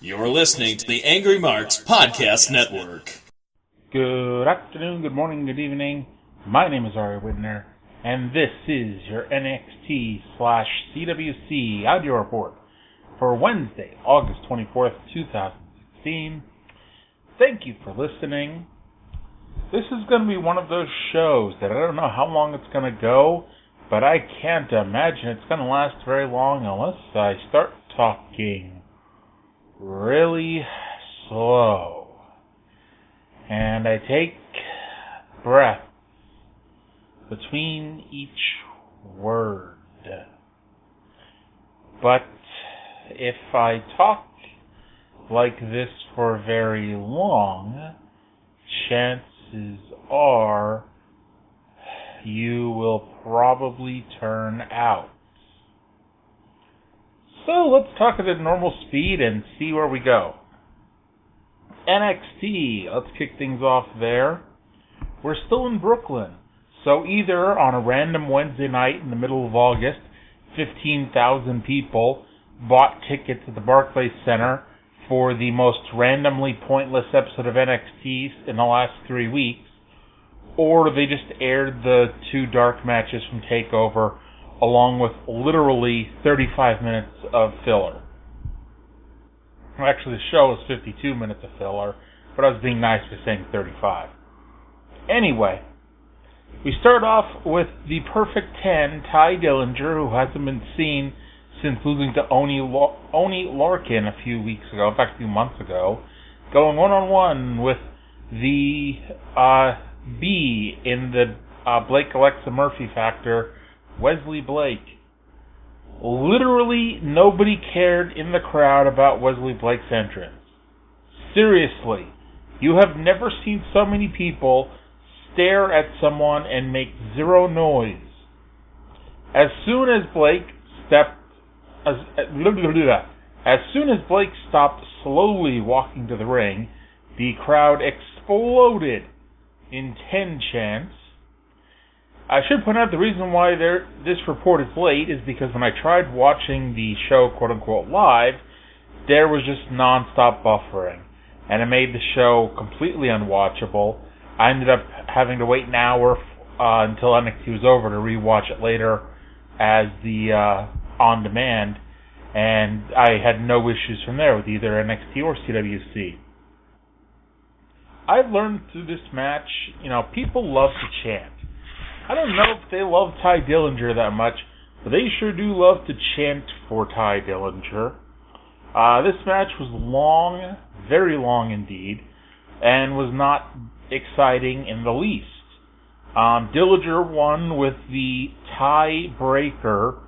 You're listening to the Angry Marks Podcast Network. Good afternoon, good morning, good evening. My name is Arya, and this is your NXT/CWC audio report for Wednesday, August 24th, 2016. Thank you for listening. This is going to be one of those shows that I don't know how long it's going to go, but I can't imagine it's going to last very long unless I start talking really slow. And I take breath between each word. But if I talk like this for very long, chances are you will probably turn out. So let's talk at a normal speed and see where we go. NXT, let's kick things off there. We're still in Brooklyn, so either on a random Wednesday night in the middle of August, 15,000 people bought tickets at the Barclays Center for the most randomly pointless episode of NXT in the last 3 weeks, or they just aired the two dark matches from TakeOver along with literally 35 minutes of filler. Actually, the show was 52 minutes of filler, but I was being nice by saying 35. Anyway, we start off with the Perfect 10, Ty Dillinger, who hasn't been seen since losing to Oni Larkin a few weeks ago, in fact, a few months ago, going one-on-one with the B in the Blake Alexa Murphy factor, Wesley Blake. Literally nobody cared in the crowd about Wesley Blake's entrance. Seriously, you have never seen so many people stare at someone and make zero noise. As soon as Blake stopped slowly walking to the ring, the crowd exploded in 10 chants. I should point out the reason why this report is late is because when I tried watching the show quote-unquote live, there was just non-stop buffering, and it made the show completely unwatchable. I ended up having to wait an hour until NXT was over to rewatch it later as the on-demand, and I had no issues from there with either NXT or CWC. I've learned through this match, people love to chant. I don't know if they love Ty Dillinger that much, but they sure do love to chant for Ty Dillinger. This match was long, very long indeed, and was not exciting in the least. Dillinger won with the tie breaker,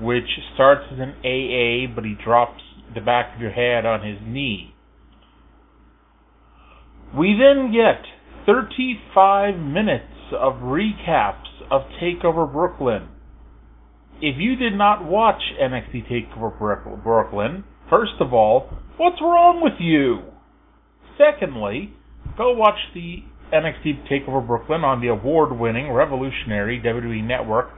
which starts as an AA, but he drops the back of your head on his knee. We then get 35 minutes of recaps of TakeOver Brooklyn. If you did not watch NXT TakeOver Brooklyn, first of all, what's wrong with you? Secondly, go watch the NXT TakeOver Brooklyn on the award-winning, revolutionary WWE Network,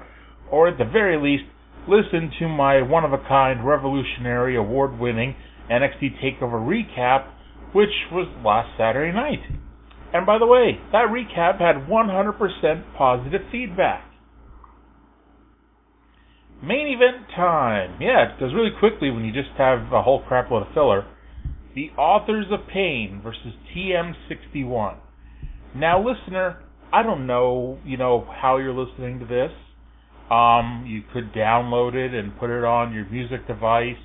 or at the very least, listen to my one-of-a-kind, revolutionary, award-winning NXT TakeOver recap, which was last Saturday night. And by the way, that recap had 100% positive feedback. Main event time. Yeah, it goes really quickly when you just have a whole crapload of filler. The Authors of Pain versus TM61. Now, listener, I don't know, how you're listening to this. You could download it and put it on your music device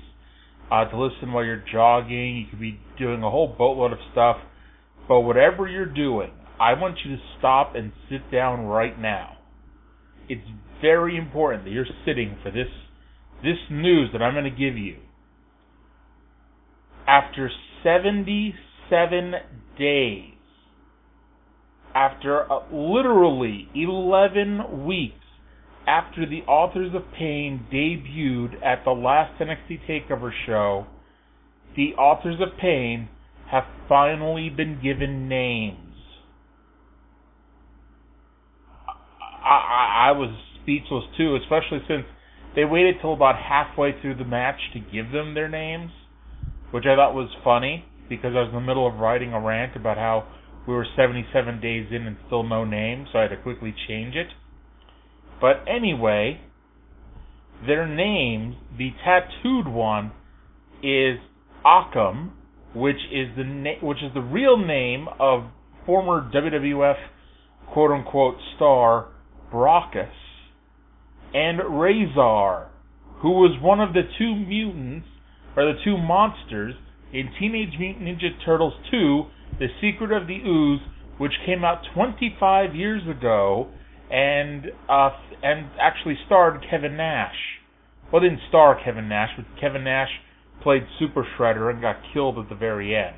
to listen while you're jogging. You could be doing a whole boatload of stuff. But whatever you're doing, I want you to stop and sit down right now. It's very important that you're sitting for this news that I'm going to give you. After 77 days, after literally 11 weeks after the Authors of Pain debuted at the last NXT TakeOver show, the Authors of Pain have finally been given names. I was speechless too, especially since they waited till about halfway through the match to give them their names. which I thought was funny because I was in the middle of writing a rant about how we were 77 days in and still no name, so I had to quickly change it. But anyway, their names, the tattooed one is Occam, which is the real name of former WWF quote-unquote star Brockus, and Razor, who was one of the two mutants, or the two monsters, in Teenage Mutant Ninja Turtles 2, The Secret of the Ooze, which came out 25 years ago, and actually starred Kevin Nash. Well, it didn't star Kevin Nash, but Kevin Nash played Super Shredder and got killed at the very end.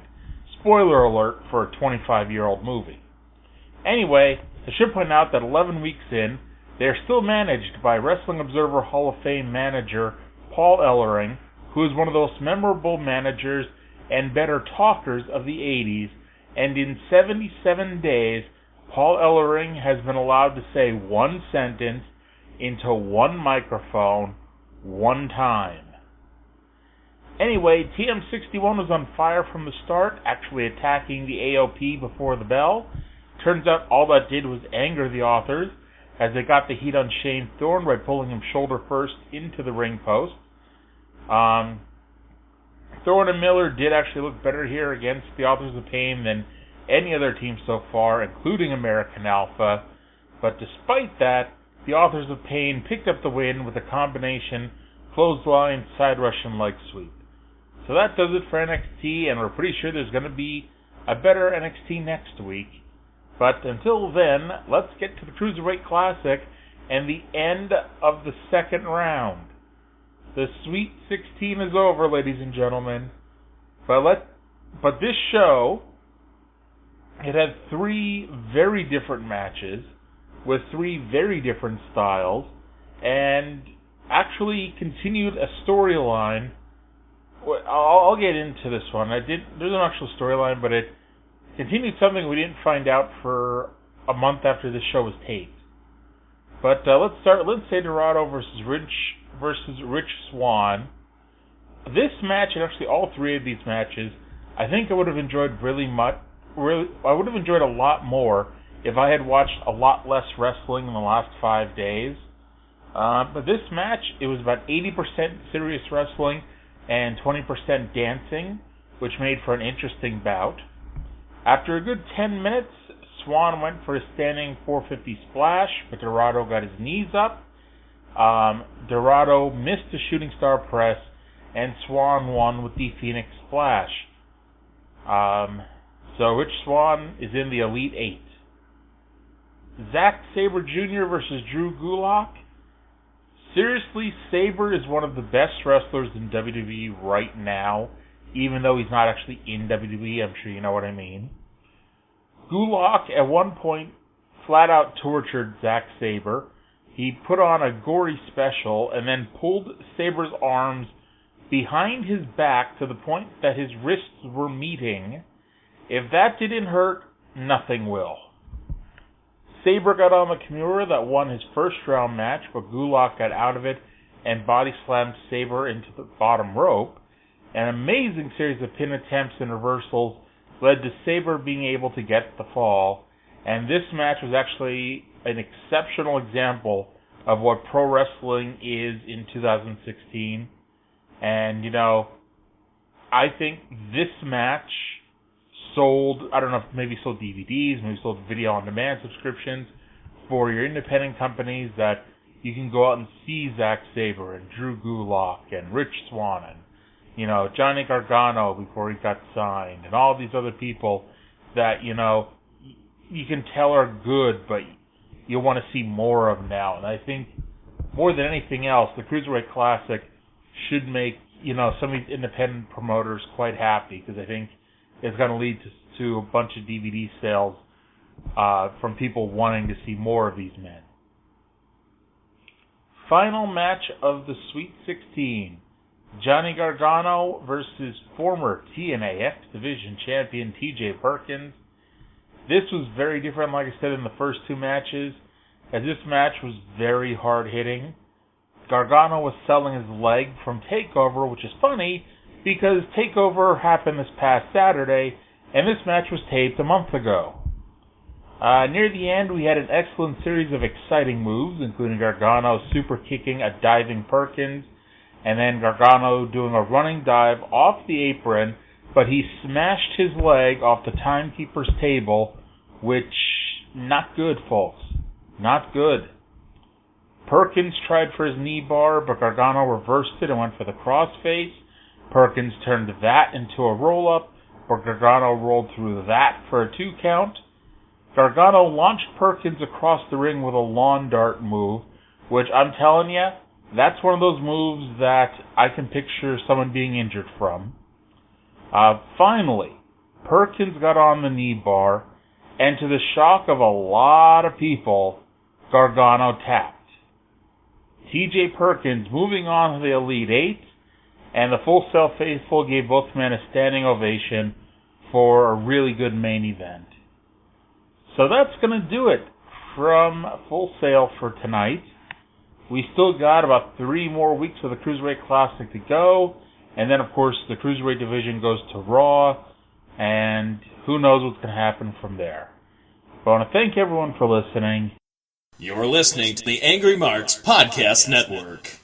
Spoiler alert for a 25-year-old movie. Anyway, I should point out that 11 weeks in, they are still managed by Wrestling Observer Hall of Fame manager Paul Ellering, who is one of the most memorable managers and better talkers of the 80s, and in 77 days, Paul Ellering has been allowed to say one sentence into one microphone one time. Anyway, TM61 was on fire from the start, actually attacking the AOP before the bell. Turns out all that did was anger the authors, as they got the heat on Shane Thorne by pulling him shoulder first into the ring post. Thorne and Miller did actually look better here against the Authors of Pain than any other team so far, including American Alpha. But despite that, the Authors of Pain picked up the win with a combination clothesline, side rush, and leg sweep. So that does it for NXT, and we're pretty sure there's going to be a better NXT next week. But until then, let's get to the Cruiserweight Classic and the end of the second round. The Sweet 16 is over, ladies and gentlemen. But this show, it had three very different matches with three very different styles, and actually continued a storyline. I'll get into this one. There's an actual storyline, but it continued something we didn't find out for a month after this show was taped. But let's start. Lindsay Dorado versus Rich Swann. This match, and actually all three of these matches, I think I would have enjoyed I would have enjoyed a lot more if I had watched a lot less wrestling in the last 5 days. But this match, it was about 80% serious wrestling and 20% dancing, which made for an interesting bout. After a good 10 minutes, Swann went for a standing 450 splash, but Dorado got his knees up. Dorado missed the shooting star press, and Swann won with the Phoenix Splash. So Rich Swann is in the Elite 8. Zack Sabre Jr. versus Drew Gulak. Seriously, Sabre is one of the best wrestlers in WWE right now, even though he's not actually in WWE. I'm sure you know what I mean. Gulak at one point flat out tortured Zack Sabre. He put on a gory special and then pulled Sabre's arms behind his back to the point that his wrists were meeting. If that didn't hurt, nothing will. Sabre got on the Kimura that won his first round match, but Gulak got out of it and body slammed Sabre into the bottom rope. An amazing series of pin attempts and reversals led to Sabre being able to get the fall, and this match was actually an exceptional example of what pro wrestling is in 2016. And, I think this match sold, I don't know, maybe sold DVDs, maybe sold video on demand subscriptions for your independent companies, that you can go out and see Zack Sabre and Drew Gulak and Rich Swann and, Johnny Gargano before he got signed, and all these other people that, you can tell are good, but you want to see more of now. And I think, more than anything else, the Cruiserweight Classic should make, some of these independent promoters quite happy, because I think it's going to lead to a bunch of DVD sales from people wanting to see more of these men. Final match of the Sweet 16. Johnny Gargano versus former TNA X Division champion TJ Perkins. This was very different, like I said, in the first two matches, as this match was very hard-hitting. Gargano was selling his leg from TakeOver, which is funny, because TakeOver happened this past Saturday, and this match was taped a month ago. Near the end, we had an excellent series of exciting moves, including Gargano super kicking a diving Perkins, and then Gargano doing a running dive off the apron, but he smashed his leg off the timekeeper's table, which, not good, folks. Not good. Perkins tried for his knee bar, but Gargano reversed it and went for the crossface. Perkins turned that into a roll-up, but Gargano rolled through that for a 2 count. Gargano launched Perkins across the ring with a lawn dart move, which I'm telling you, that's one of those moves that I can picture someone being injured from. Finally, Perkins got on the knee bar, and to the shock of a lot of people, Gargano tapped. TJ Perkins moving on to the Elite Eight, and the Full Sail faithful gave both men a standing ovation for a really good main event. So that's going to do it from Full Sail for tonight. We still got about 3 more weeks of the Cruiserweight Classic to go, and then of course the Cruiserweight division goes to Raw, and who knows what's going to happen from there. But I want to thank everyone for listening. You're listening to the Angry Marks Podcast Network.